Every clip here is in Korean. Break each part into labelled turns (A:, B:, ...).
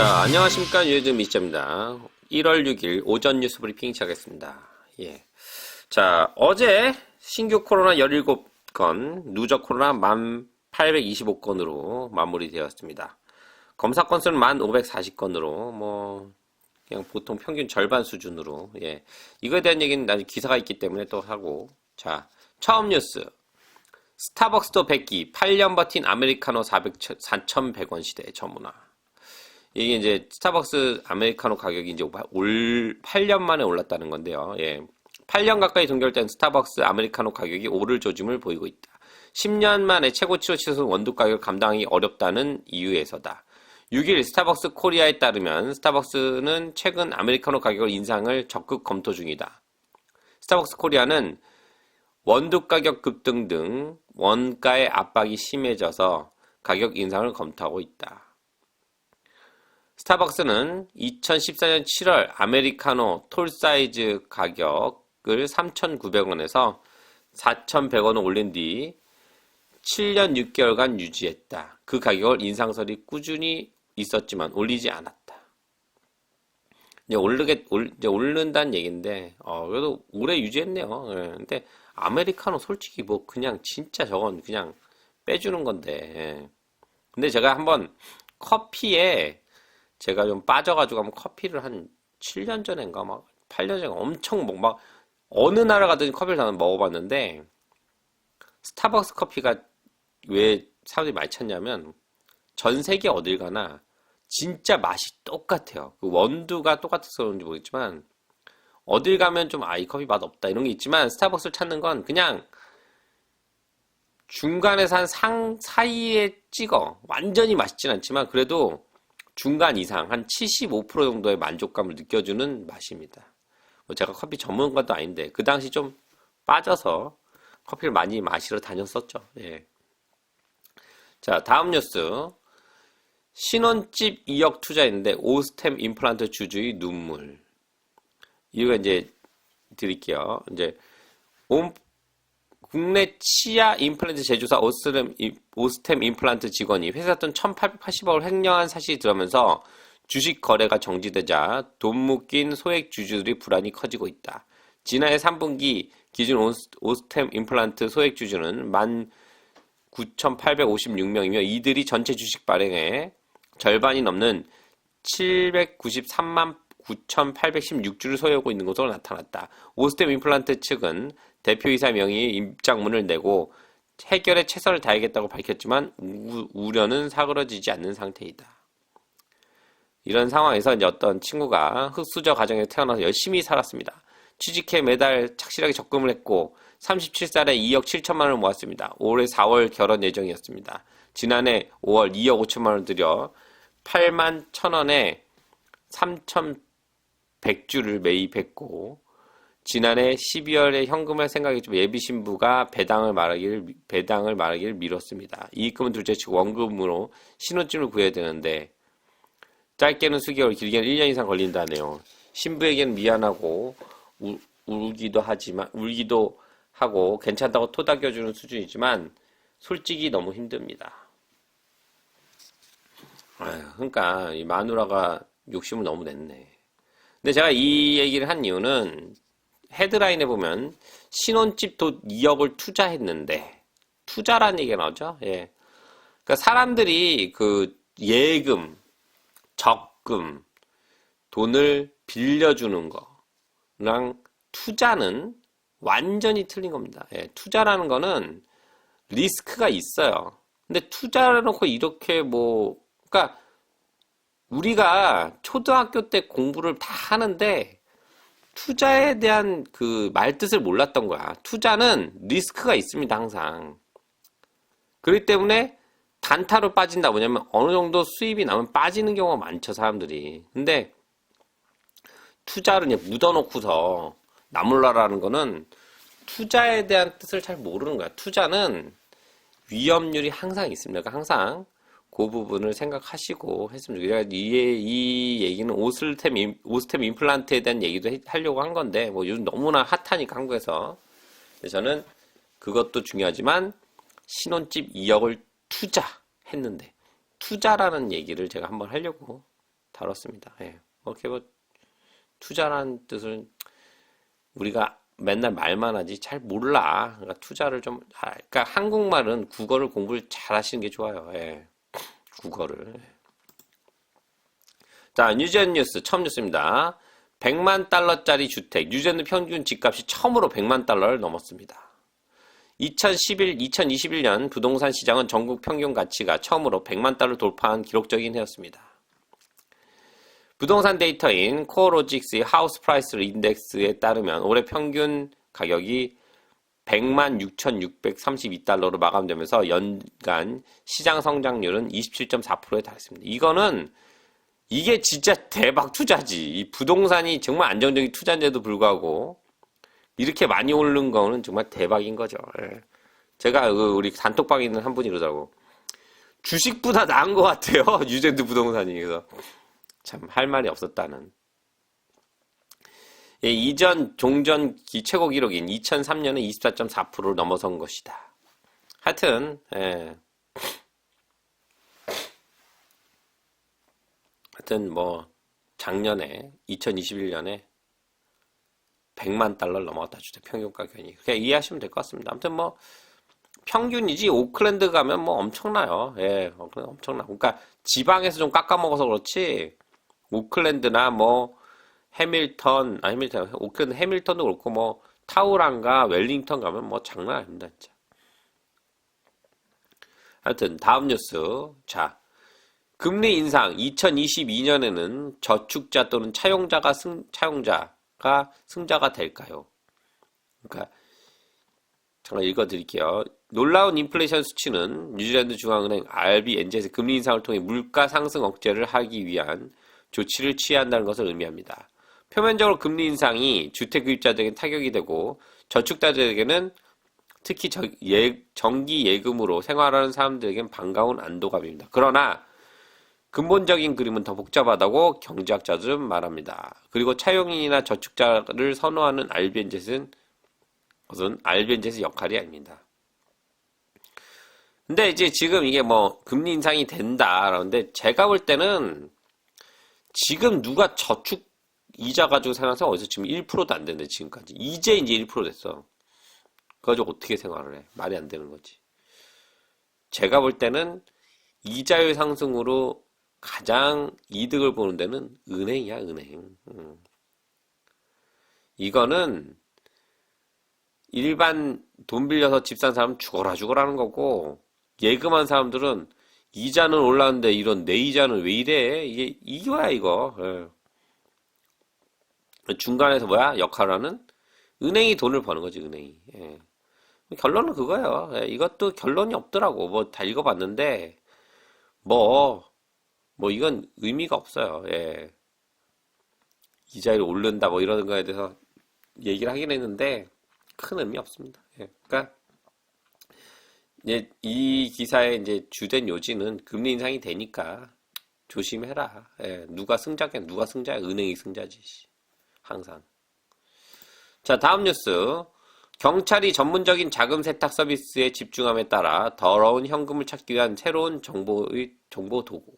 A: 자, 안녕하십니까. 유해준 미자입니다. 1월 6일 오전 뉴스 브리핑 시작하겠습니다. 예. 자, 어제 신규 코로나 17건, 누적 코로나 1825건으로 마무리되었습니다. 검사 건수는 1540건으로, 그냥 보통 평균 절반 수준으로, 예. 이거에 대한 얘기는 아직 기사가 있기 때문에 또 하고. 자, 처음 뉴스. 스타벅스도 100기, 8년 버틴 아메리카노 4,100원 시대 전문화. 이게 이제 스타벅스 아메리카노 가격이 이제 8년 만에 올랐다는 건데요. 예. 8년 가까이 동결된 스타벅스 아메리카노 가격이 오를 조짐을 보이고 있다. 10년 만에 최고치로 치솟은 원두 가격을 감당하기 어렵다는 이유에서다. 6일 스타벅스 코리아에 따르면 스타벅스는 최근 아메리카노 가격 인상을 적극 검토 중이다. 스타벅스 코리아는 원두 가격 급등 등 원가의 압박이 심해져서 가격 인상을 검토하고 있다. 스타벅스는 2014년 7월 아메리카노 톨 사이즈 가격을 3,900원에서 4,100원을 올린 뒤 7년 6개월간 유지했다. 그 가격을 인상설이 꾸준히 있었지만 올리지 않았다. 이제 오른다는 얘기인데, 그래도 오래 유지했네요. 예, 근데 아메리카노 솔직히 그냥 진짜 저건 그냥 빼주는 건데. 예. 근데 제가 한번 커피에 제가 좀 빠져가지고 한번 커피를 한 7년 전인가 8년 전에 엄청 어느 나라 가든지 커피를 다 먹어봤는데 스타벅스 커피가 왜 사람들이 많이 찾냐면 전 세계 어딜 가나 진짜 맛이 똑같아요. 그 원두가 똑같아서 그런지 모르겠지만 어딜 가면 좀 이 커피 맛 없다 이런 게 있지만 스타벅스를 찾는 건 그냥 중간에서 한 사이에 찍어 완전히 맛있진 않지만 그래도 중간 이상 한 75% 정도의 만족감을 느껴주는 맛입니다. 제가 커피 전문가도 아닌데 그 당시 좀 빠져서 커피를 많이 마시러 다녔었죠. 예. 자, 다음 뉴스. 신혼집 2억 투자했는데 오스템 임플란트 주주의 눈물. 이거 이제 드릴게요. 이제 국내 치아 임플란트 제조사 오스템 임플란트 직원이 회사 돈 1,880억을 횡령한 사실이 들어오면서 주식 거래가 정지되자 돈 묶인 소액 주주들이 불안이 커지고 있다. 지난해 3분기 기준 오스템 임플란트 소액 주주는 19,856명이며 이들이 전체 주식 발행의 절반이 넘는 793만 9,816주를 소유하고 있는 것으로 나타났다. 오스템 임플란트 측은 대표이사 명의의 입장문을 내고 해결에 최선을 다하겠다고 밝혔지만 우려는 사그러지지 않는 상태이다. 이런 상황에서 이제 어떤 친구가 흑수저 가정에 태어나서 열심히 살았습니다. 취직해 매달 착실하게 적금을 했고 37살에 2억 7천만 원을 모았습니다. 올해 4월 결혼 예정이었습니다. 지난해 5월 2억 5천만 원을 들여 8만 1,000원에 3,100주를 매입했고 지난해 12월에 현금을 생각했지만 예비 신부가 배당을 말하기를 미뤘습니다. 이익금은 둘째 치고 원금으로 신혼집을 구해야 되는데 짧게는 수개월, 길게는 1년 이상 걸린다네요. 신부에게는 미안하고 울기도 하고 괜찮다고 토닥여주는 수준이지만 솔직히 너무 힘듭니다. 그러니까 이 마누라가 욕심을 너무 냈네. 근데 제가 이 얘기를 한 이유는 헤드라인에 보면 신혼집 돈 2억을 투자했는데 투자라는 얘기가 나오죠. 예. 그러니까 사람들이 그 예금, 적금, 돈을 빌려주는 거랑 투자는 완전히 틀린 겁니다. 예. 투자라는 거는 리스크가 있어요. 근데 투자를 해놓고 이렇게 그러니까 우리가 초등학교 때 공부를 다 하는데 투자에 대한 그 말뜻을 몰랐던 거야. 투자는 리스크가 있습니다, 항상. 그렇기 때문에 단타로 빠진다. 뭐냐면 어느 정도 수입이 나면 빠지는 경우가 많죠, 사람들이. 근데 투자를 그냥 묻어놓고서 나몰라라는 거는 투자에 대한 뜻을 잘 모르는 거야. 투자는 위험률이 항상 있습니다. 그러니까 항상 그 부분을 생각하시고 했으면 좋겠어요. 이 얘기는 오스템 임플란트에 대한 얘기도 하려고 한 건데, 요즘 너무나 핫하니까 한국에서. 저는 그것도 중요하지만, 신혼집 2억을 투자했는데, 투자라는 얘기를 제가 한번 하려고 다뤘습니다. 예. 이렇게 뭐 투자라는 뜻은 우리가 맨날 말만 하지 잘 몰라. 그러니까 투자를 좀, 그러니까 한국말은 국어를 공부를 잘 하시는 게 좋아요. 예. 국어를. 자, 뉴젠 뉴스, 처음 뉴스입니다. 100만 달러짜리 주택, 뉴질랜드 평균 집값이 처음으로 100만 달러를 넘었습니다. 2021년 부동산 시장은 전국 평균 가치가 처음으로 100만 달러를 돌파한 기록적인 해였습니다. 부동산 데이터인 코어로직스의 하우스 프라이스 인덱스에 따르면 올해 평균 가격이 100만 6,632달러로 마감되면서 연간 시장 성장률은 27.4%에 달했습니다. 이게 진짜 대박 투자지. 이 부동산이 정말 안정적인 투자인데도 불구하고 이렇게 많이 오른 거는 정말 대박인 거죠. 예. 제가 우리 단톡방에 있는 한 분이 이러더라고. 주식보다 나은 것 같아요. 뉴질랜드 부동산이. 그래서 참 할 말이 없었다는. 예, 이전 종전 최고 기록인 2003년에 24.4%를 넘어선 것이다. 하여튼 뭐 작년에 2021년에 100만 달러를 넘어갔다 주택 평균 가격이. 그냥 이해하시면 될 것 같습니다. 아무튼 뭐 평균이지 오클랜드 가면 뭐 엄청나요. 예, 엄청나. 그러니까 지방에서 좀 깎아먹어서 그렇지 오클랜드나 뭐 오클랜드 해밀턴도 그렇고 뭐 타우랑가 웰링턴 가면 뭐 장난 아닙니다, 진짜. 하여튼 다음 뉴스. 자, 금리 인상 2022년에는 저축자 또는 차용자가 승자가 될까요? 그러니까 잠깐 읽어드릴게요. 놀라운 인플레이션 수치는 뉴질랜드 중앙은행 RBNZ의 금리 인상을 통해 물가 상승 억제를 하기 위한 조치를 취한다는 것을 의미합니다. 표면적으로 금리 인상이 주택구입자들에게 타격이 되고 저축자들에게는 특히 정기 예금으로 생활하는 사람들에겐 반가운 안도감입니다. 그러나 근본적인 그림은 더 복잡하다고 경제학자들은 말합니다. 그리고 차용인이나 저축자를 선호하는 RBNZ의 역할이 아닙니다. 근데 이제 지금 이게 뭐 금리 인상이 된다. 그런데 제가 볼 때는 지금 누가 저축 이자 가지고 생활해서 어디서 지금 1%도 안 되는데 지금까지. 이제 1% 됐어. 그거 가지고 어떻게 생활을 해? 말이 안 되는 거지. 제가 볼 때는 이자율 상승으로 가장 이득을 보는 데는 은행이야, 은행. 이거는 일반 돈 빌려서 집 산 사람은 죽어라는 거고, 예금한 사람들은 이자는 올랐는데 이런 내 이자는 왜 이래? 이거야, 이거. 예. 중간에서 역할을 하는? 은행이 돈을 버는 거지, 은행이. 예. 결론은 그거예요. 예. 이것도 결론이 없더라고. 뭐 다 읽어봤는데, 이건 의미가 없어요. 예. 이자율이 오른다, 뭐 이런 거에 대해서 얘기를 하긴 했는데, 큰 의미 없습니다. 예. 그러니까, 이 기사의 이제 주된 요지는 금리 인상이 되니까 조심해라. 예. 누가 승자야? 은행이 승자지. 항상. 자, 다음 뉴스. 경찰이 전문적인 자금 세탁 서비스에 집중함에 따라 더러운 현금을 찾기 위한 새로운 정보 도구.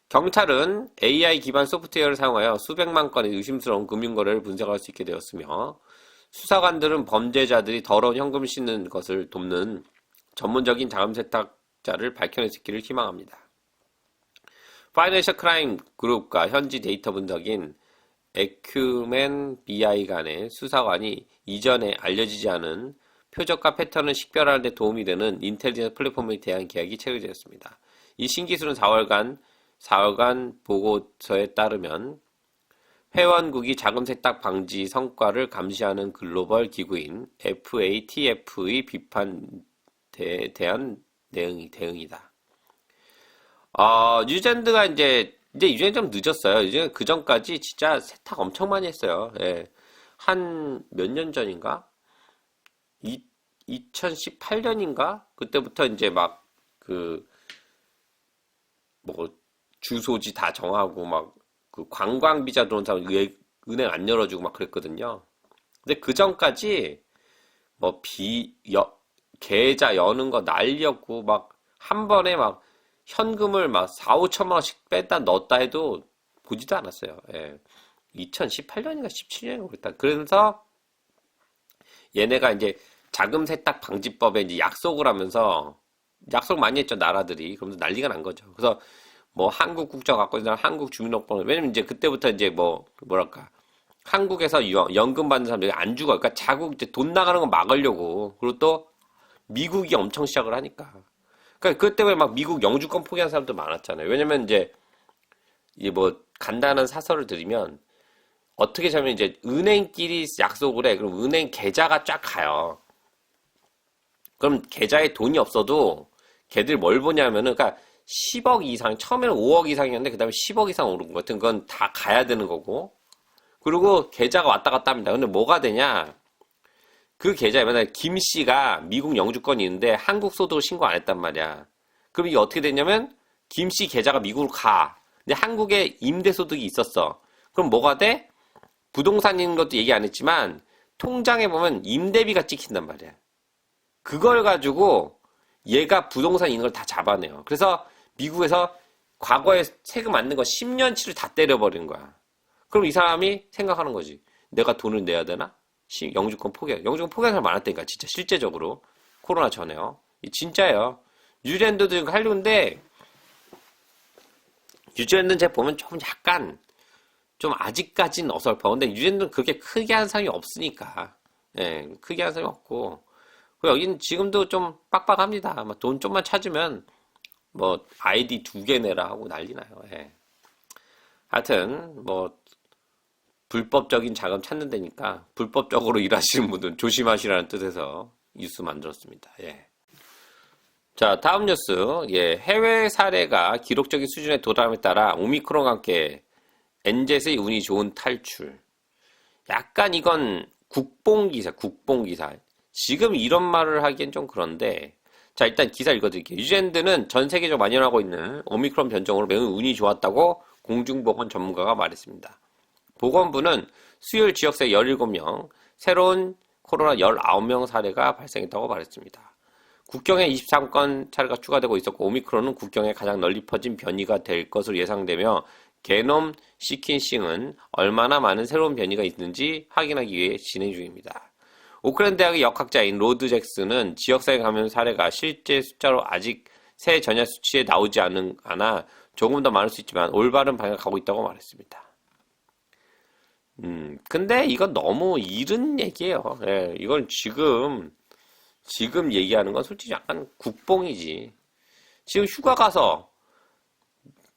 A: 경찰은 AI 기반 소프트웨어를 사용하여 수백만 건의 의심스러운 금융거래를 분석할 수 있게 되었으며 수사관들은 범죄자들이 더러운 현금을 씻는 것을 돕는 전문적인 자금 세탁자를 밝혀낼 수 있기를 희망합니다. 파이낸셜 크라임 그룹과 현지 데이터 분석인 에큐멘 BI 간의 수사관이 이전에 알려지지 않은 표적과 패턴을 식별하는 데 도움이 되는 인텔리전스 플랫폼에 대한 계약이 체결되었습니다. 이 신기술은 4월간 보고서에 따르면 회원국이 자금 세탁 방지 성과를 감시하는 글로벌 기구인 FATF의 비판에 대한 대응이다. 뉴질랜드가 이제 유전이 좀 늦었어요. 이제 그 전까지 진짜 세탁 엄청 많이 했어요. 예. 한 몇 년 전인가? 2018년인가? 그때부터 이제 주소지 다 정하고 그 관광 비자 들어온 사람 은행 안 열어주고 막 그랬거든요. 근데 그 전까지 계좌 여는 거 난리였고 한 번에 현금을 막 4, 5천만 원씩 뺐다 넣었다 해도 보지도 않았어요. 예. 2018년인가 17년인가 그랬다. 그래서 얘네가 이제 자금 세탁 방지법에 이제 약속을 하면서 약속 많이 했죠, 나라들이. 그러면서 난리가 난 거죠. 그래서 뭐 한국 국적 갖고 있는 사람 한국 주민등록번호, 왜냐면 이제 그때부터 이제 뭐랄까 한국에서 연금 받는 사람들이 안 죽어. 그러니까 자국 이제 돈 나가는 거 막으려고. 그리고 또 미국이 엄청 시작을 하니까. 그러니까 그것 때문에 막 미국 영주권 포기한 사람도 많았잖아요. 왜냐면 이제 뭐 간단한 사설을 드리면 어떻게 하면 이제 은행끼리 약속을 해. 그럼 은행 계좌가 쫙 가요. 그럼 계좌에 돈이 없어도 걔들 뭘 보냐면은 그러니까 10억 이상, 처음에는 5억 이상이었는데 그다음에 10억 이상 오른 것 같은 건 다 가야 되는 거고. 그리고 계좌가 왔다 갔다 합니다. 근데 뭐가 되냐? 그 계좌에 만약에 김 씨가 미국 영주권이 있는데 한국 소득을 신고 안 했단 말이야. 그럼 이게 어떻게 되냐면 김 씨 계좌가 미국으로 가. 근데 한국에 임대 소득이 있었어. 그럼 뭐가 돼? 부동산인 것도 얘기 안 했지만 통장에 보면 임대비가 찍힌단 말이야. 그걸 가지고 얘가 부동산 있는 걸 다 잡아내요. 그래서 미국에서 과거에 세금 안 낸 거 10년치를 다 때려버리는 거야. 그럼 이 사람이 생각하는 거지. 내가 돈을 내야 되나? 영주권 포기해. 영주권 포기하는 사람 많았다니까, 진짜 실제적으로. 코로나 전에요. 진짜예요. 뉴질랜드도 지금 하려는데, 뉴질랜드는 제가 보면 조금 약간, 좀 아직까지는 어설퍼. 근데 뉴질랜드는 그렇게 크게 한 사람이 없으니까. 예, 크게 한 사람이 없고. 그리고 여기는 지금도 좀 빡빡합니다. 돈 좀만 찾으면, 뭐, 아이디 2개 내라 하고 난리 나요. 예. 하여튼, 불법적인 자금 찾는 데니까 불법적으로 일하시는 분들은 조심하시라는 뜻에서 뉴스 만들었습니다. 예. 자, 다음 뉴스. 예, 해외 사례가 기록적인 수준에 도달함에 따라 오미크론과 함께 엔젯의 운이 좋은 탈출. 약간 이건 국뽕기사. 지금 이런 말을 하기엔 좀 그런데, 자, 일단 기사 읽어드릴게요. 뉴질랜드는 전 세계적으로 만연하고 있는 오미크론 변종으로 매우 운이 좋았다고 공중보건 전문가가 말했습니다. 보건부는 수요일 지역세 17명, 새로운 코로나 19명 사례가 발생했다고 말했습니다. 국경에 23건 차례가 추가되고 있었고 오미크론은 국경에 가장 널리 퍼진 변이가 될 것으로 예상되며 게놈 시퀸싱은 얼마나 많은 새로운 변이가 있는지 확인하기 위해 진행 중입니다. 오클랜드 대학의 역학자인 로드 잭슨은 지역사회 감염 사례가 실제 숫자로 아직 새 전야 수치에 나오지 않아 조금 더 많을 수 있지만 올바른 방향을 가고 있다고 말했습니다. 근데 이건 너무 이른 얘기예요. 예, 이건 지금 얘기하는 건 솔직히 약간 국뽕이지. 지금 휴가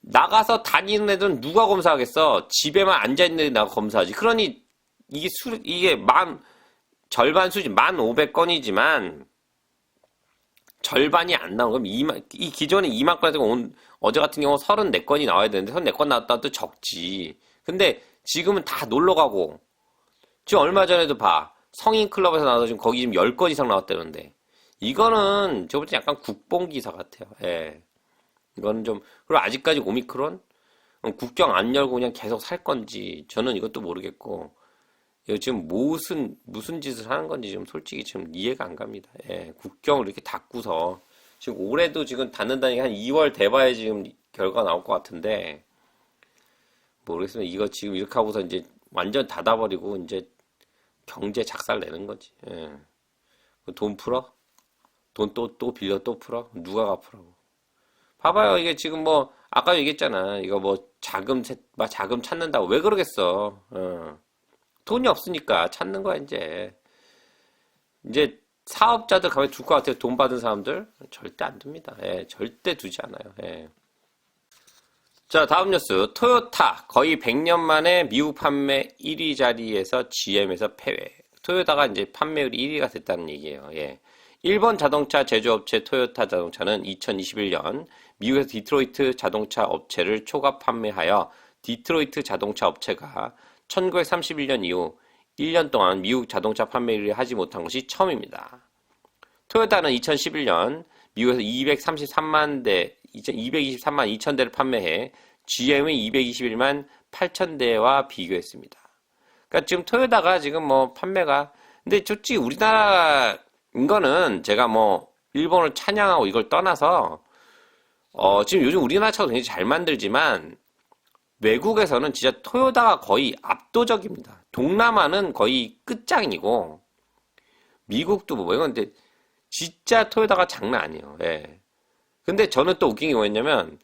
A: 나가서 다니는 애들은 누가 검사하겠어? 집에만 앉아있는 애들 나가 검사하지. 그러니, 이게 절반 수준, 1,500건이지만, 절반이 안 나온 거면 이 기존에 2만 건 해도 어제 같은 경우 34건이 나와야 되는데 34건 나왔다도 적지. 근데 지금은 다 놀러 가고 지금 얼마 전에도 성인 클럽에서 나와서 지금 거기 지금 10건 이상 나왔다는데 이거는 저볼 때 약간 국뽕 기사 같아요. 예. 이거는 좀 그리고 아직까지 오미크론 국경 안 열고 그냥 계속 살 건지 저는 이것도 모르겠고 이거 지금 무슨 짓을 하는 건지 지금 솔직히 지금 이해가 안 갑니다. 예. 국경을 이렇게 닫고서 지금 올해도 지금 닫는다니 한 2월 돼봐야 지금 결과 나올 것 같은데 모르겠습니다. 이거 지금 이렇게 하고서 이제 완전 닫아버리고 이제 경제 작살 내는 거지. 예. 돈 풀어? 돈 또 빌려 또 풀어? 누가 갚으라고? 봐봐요. 이게 지금 아까 얘기했잖아. 이거 자금 찾는다고. 왜 그러겠어? 돈이 없으니까 찾는 거야, 이제. 이제 사업자들 가만히 둘 것 같아요. 돈 받은 사람들? 절대 안 둡니다. 예, 절대 두지 않아요. 예. 자, 다음 뉴스. 토요타 거의 100년 만에 미국 판매 1위 자리에서 GM에서 패배. 토요타가 이제 판매율이 1위가 됐다는 얘기예요. 예. 일본 자동차 제조업체 토요타 자동차는 2021년 미국에서 디트로이트 자동차 업체를 초과 판매하여 디트로이트 자동차 업체가 1931년 이후 1년 동안 미국 자동차 판매를 하지 못한 것이 처음입니다. 토요타는 2011년 미국에서 223만 2,000대를 판매해 GM의 221만 8,000대와 비교했습니다. 그러니까 지금 토요타가 지금 판매가 근데 솔직히 우리나라인 거는 제가 일본을 찬양하고 이걸 떠나서 지금 요즘 우리나라 차도 굉장히 잘 만들지만 외국에서는 진짜 토요타가 거의 압도적입니다. 동남아는 거의 끝장이고 미국도 뭐 이건 근데 진짜 토요타가 장난 아니에요. 예. 근데 저는 또 웃긴 게 뭐였냐면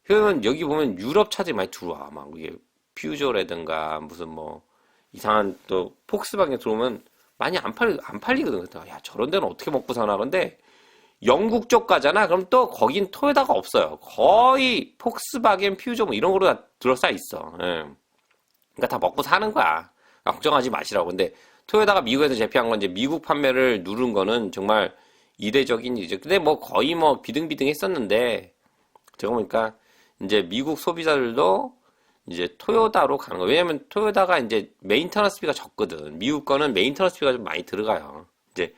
A: 그러면 여기 보면 유럽 차들이 많이 들어와. 막 이게 퓨저라든가 무슨 뭐 이상한 또 폭스바겐 들어오면 많이 안 팔리거든. 그래서 야, 저런 데는 어떻게 먹고 사나. 그런데 영국 쪽 가잖아. 그럼 또 거긴 토요타가 없어요. 거의 폭스바겐, 퓨저 뭐 이런 거로 다 둘러싸여 있어. 예. 그러니까 다 먹고 사는 거야. 걱정하지 마시라고. 근데 토요타가 미국에서 제패한 건 이제 미국 판매를 누른 거는 정말 이례적인 일이죠. 근데 뭐 거의 뭐 비등비등 했었는데 제가 보니까 이제 미국 소비자들도 이제 토요타로 가는 거예요. 왜냐면 토요타가 이제 메인터넌스비가 적거든. 미국 거는 메인터넌스비가 좀 많이 들어가요. 이제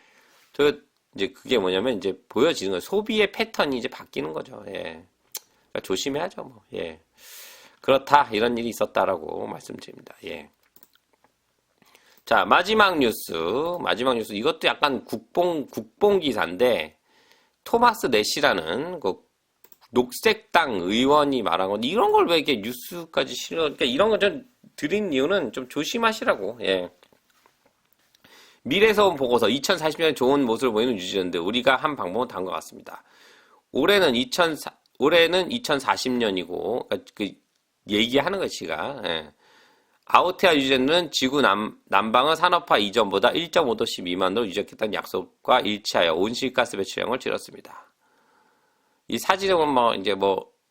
A: 이제 그게 뭐냐면 이제 보여지는 거예요. 소비의 패턴이 이제 바뀌는 거죠. 예. 그러니까 조심해야죠, 뭐. 예. 그렇다. 이런 일이 있었다라고 말씀드립니다. 예. 자, 마지막 뉴스. 이것도 약간 국뽕 기사인데, 토마스 내시라는 그 녹색당 의원이 말한 건, 이런 걸 왜 이렇게 뉴스까지 그러니까 이런 거 좀 드린 이유는 좀 조심하시라고, 예. 미래서원 보고서 2040년에 좋은 모습을 보이는 뉴질랜드. 우리가 한 방법은 다른 것 같습니다. 올해는 2040년이고, 그러니까 그 얘기하는 거, 지가. 예. 아우테아 뉴질랜드는 지구 남방의 산업화 이전보다 1.5도씨 미만으로 유지하겠다는 약속과 일치하여 온실가스 배출량을 줄였습니다. 이 사진에 보면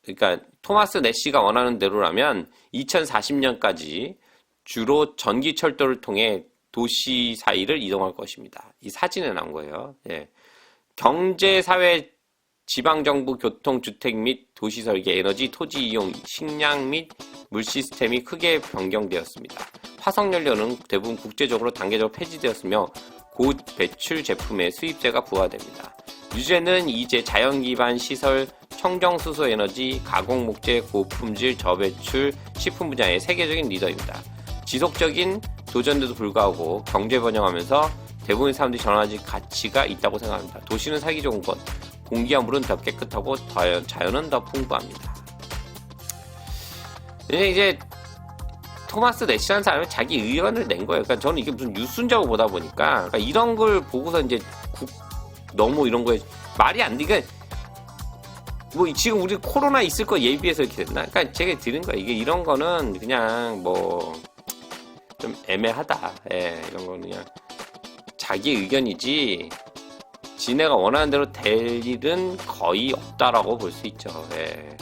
A: 그러니까 토마스 내시가 원하는 대로라면 2040년까지 주로 전기철도를 통해 도시 사이를 이동할 것입니다. 이 사진에 나온 거예요. 예. 경제, 사회, 지방정부, 교통, 주택 및 도시설계, 에너지, 토지 이용, 식량 및 물 시스템이 크게 변경되었습니다. 화석연료는 대부분 국제적으로 단계적으로 폐지되었으며 곧 배출 제품의 수입세가 부과됩니다. 뉴질랜드는 이제 자연기반 시설, 청정수소 에너지, 가공목재, 고품질, 저배출, 식품 분야의 세계적인 리더입니다. 지속적인 도전에도 불구하고 경제 번영하면서 대부분의 사람들이 전환할 가치가 있다고 생각합니다. 도시는 살기 좋은 것, 공기와 물은 더 깨끗하고 자연은 더 풍부합니다. 이제 토마스 내시라는 사람이 자기 의견을 낸 거예요. 그러니까 저는 이게 무슨 뉴스인 줄 알고 보다 보니까 그러니까 이런 걸 보고서 이제 너무 이런 거에 말이 안 되니까 뭐 지금 우리 코로나 있을 거 예비해서 이렇게 됐나? 그러니까 제가 드는 거예요. 이게 이런 거는 그냥 뭐 좀 애매하다. 예, 이런 거는 그냥 자기 의견이지 지네가 원하는 대로 될 일은 거의 없다라고 볼 수 있죠. 예.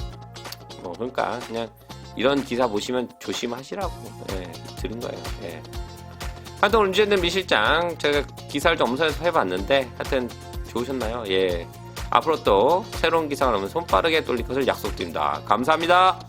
A: 뭐 그러니까 그냥 이런 기사 보시면 조심하시라고 들은 거예요. 예. 하여튼 오늘 뉴질랜드 미실장 제가 기사를 좀 엄선해서 해봤는데 하여튼 좋으셨나요? 예. 앞으로 또 새로운 기사가 나오면 손빠르게 돌릴 것을 약속드립니다. 감사합니다.